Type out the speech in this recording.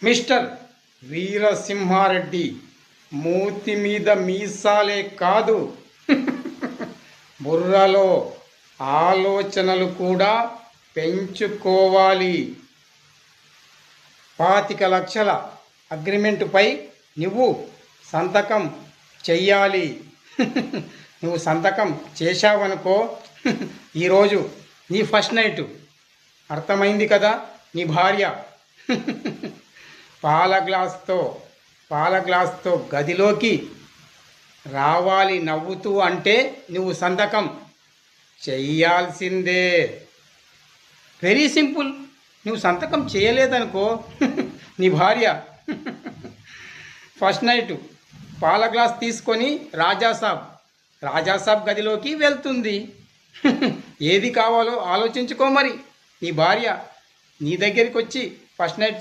Mister Veera Simha Reddy మూతి మీద మీసాలే కాదు, బుర్రలో ఆలోచనలు కూడా పెంచుకోవాలి. 25 లక్షల అగ్రిమెంటుపై నువ్వు సంతకం చెయ్యాలి. నువ్వు సంతకం చేశావనుకో, ఈరోజు నీ ఫస్ట్ నైట్. అర్థమైంది కదా? నీ భార్య పాల గ్లాస్తో గదిలోకి రావాలి నవ్వుతూ అంటే నువ్వు సంతకం చెయ్యాల్సిందే. Very simple. నువ్వు సంతకం చేయలేదనుకో, నీ భార్య ఫస్ట్ నైట్ పాల గ్లాస్ తీసుకొని రాజాసాబ్ గదిలోకి వెళ్తుంది. ఏది కావాలో ఆలోచించుకో. మరి నీ భార్య నీ దగ్గరికి వచ్చి ఫస్ట్ నైట్